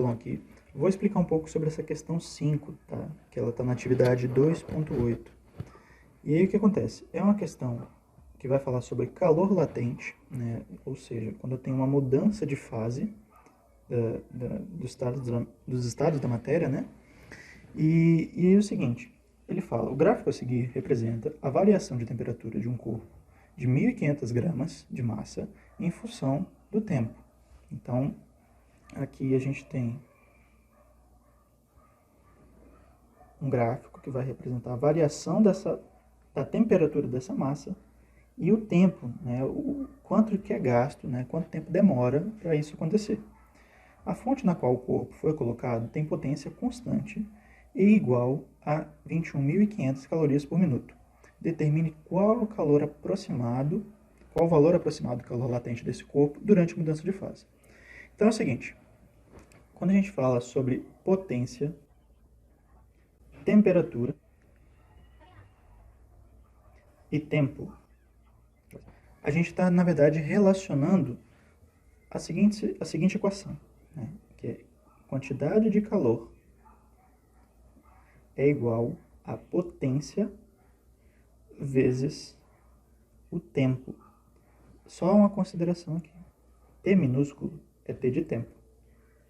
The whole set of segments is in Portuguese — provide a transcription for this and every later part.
aqui. Vou explicar um pouco sobre essa questão 5, tá? Que ela está na atividade 2.8. E aí o que acontece? É uma questão que vai falar sobre calor latente, né? Ou seja, quando eu tenho uma mudança de fase dos estados da matéria, né? E é o seguinte, ele fala, o gráfico a seguir representa a variação de temperatura de um corpo de 1.500 gramas de massa em função do tempo. Então, aqui a gente tem um gráfico que vai representar a variação da temperatura dessa massa e o tempo, né, o quanto que é gasto, né, quanto tempo demora para isso acontecer. A fonte na qual o corpo foi colocado tem potência constante e igual a 21.500 calorias por minuto. Determine qual o valor aproximado do calor latente desse corpo durante a mudança de fase. Então é o seguinte, quando a gente fala sobre potência, temperatura e tempo, a gente está, na verdade, relacionando a seguinte equação, né? Que é quantidade de calor é igual a potência vezes o tempo. Só uma consideração aqui. T minúsculo é T de tempo.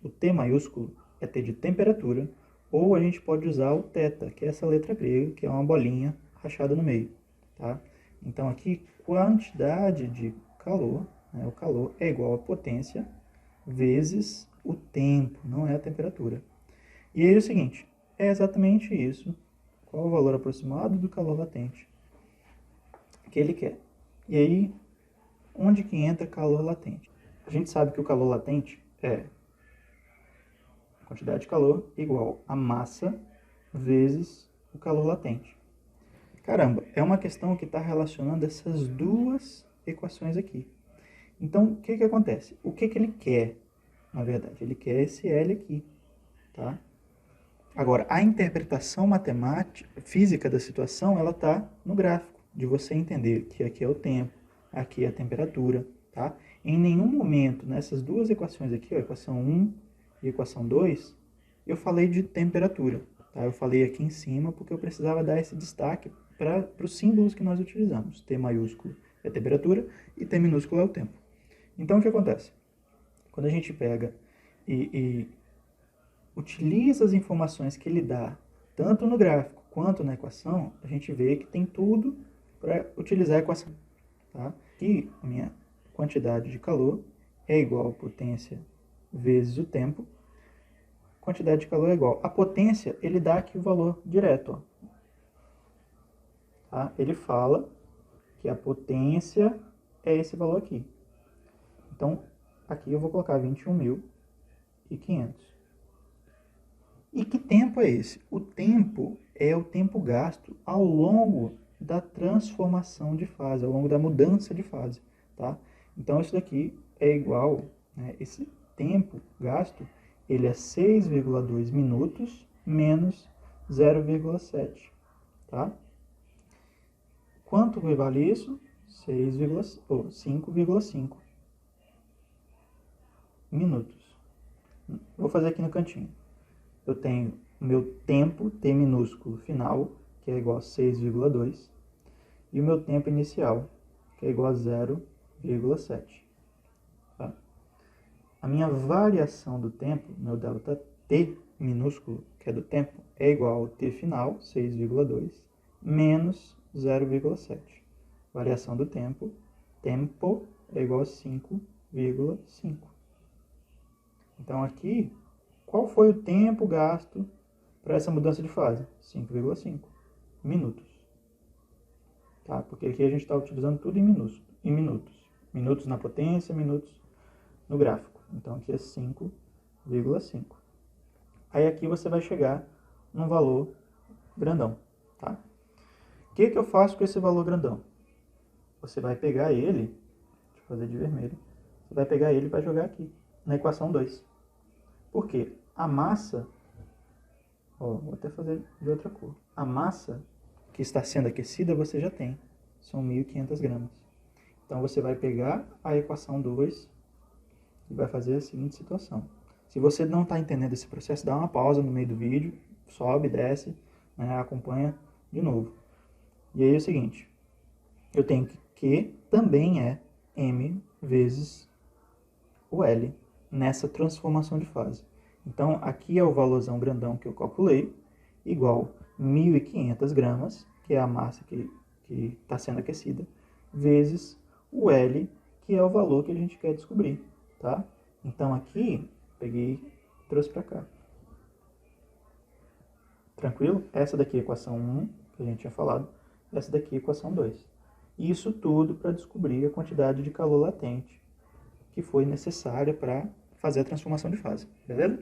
O T maiúsculo é T de temperatura, ou a gente pode usar o θ, que é essa letra grega, que é uma bolinha rachada no meio, tá? Então aqui, quantidade de calor, né, o calor é igual a potência vezes o tempo, não é a temperatura. E aí é o seguinte, é exatamente isso. Qual o valor aproximado do calor latente que ele quer? E aí, onde que entra calor latente? A gente sabe que o calor latente é a quantidade de calor igual a massa vezes o calor latente. Caramba, é uma questão que está relacionando essas duas equações aqui. Então, o que acontece? O que ele quer, na verdade? Ele quer esse L aqui, tá? Agora, a interpretação matemática, física da situação, ela está no gráfico, de você entender que aqui é o tempo, aqui é a temperatura, tá? Em nenhum momento, nessas duas equações aqui, ó, equação 1 e equação 2, eu falei de temperatura, tá? Eu falei aqui em cima porque eu precisava dar esse destaque para os símbolos que nós utilizamos. T maiúsculo é temperatura e T minúsculo é o tempo. Então, o que acontece? Quando a gente pega e utiliza as informações que ele dá, tanto no gráfico quanto na equação, a gente vê que tem tudo para utilizar a equação. Tá? E a minha quantidade de calor é igual a potência vezes o tempo. Quantidade de calor é igual. A potência, ele dá aqui o valor direto. Ó. Tá? Ele fala que a potência é esse valor aqui. Então, aqui eu vou colocar 21.500. E que tempo é esse? O tempo é o tempo gasto ao longo da transformação de fase, ao longo da mudança de fase, tá? Então, isso daqui é igual, né, esse tempo gasto, ele é 6,2 minutos menos 0,7, tá? Quanto vale isso? 5,5 minutos. Vou fazer aqui no cantinho. Eu tenho o meu tempo, T minúsculo, final, que é igual a 6,2, e o meu tempo inicial, que é igual a 0,7. Tá? A minha variação do tempo, meu delta T minúsculo, que é do tempo, é igual ao T final, 6,2, menos 0,7. Variação do tempo, tempo é igual a 5,5. Então aqui, qual foi o tempo gasto para essa mudança de fase? 5,5 minutos. Tá? Porque aqui a gente está utilizando tudo em minutos. Minutos na potência, minutos no gráfico. Então aqui é 5,5. Aí aqui você vai chegar num valor grandão. Tá? O que eu faço com esse valor grandão? Você vai pegar ele, deixa eu fazer de vermelho, você vai pegar ele e vai jogar aqui, na equação 2. Por quê? A massa, vou até fazer de outra cor. A massa que está sendo aquecida você já tem, são 1.500 gramas. Então você vai pegar a equação 2 e vai fazer a seguinte situação. Se você não está entendendo esse processo, dá uma pausa no meio do vídeo, sobe, desce, né, acompanha de novo. E aí é o seguinte, eu tenho que Q também é M vezes o L nessa transformação de fase. Então, aqui é o valorzão grandão que eu calculei, igual 1.500 gramas, que é a massa que está sendo aquecida, vezes o L, que é o valor que a gente quer descobrir, tá? Então, aqui, peguei e trouxe para cá. Tranquilo? Essa daqui é a equação 1, que a gente tinha falado. Essa daqui é a equação 2. Isso tudo para descobrir a quantidade de calor latente que foi necessária para fazer a transformação de fase. Beleza?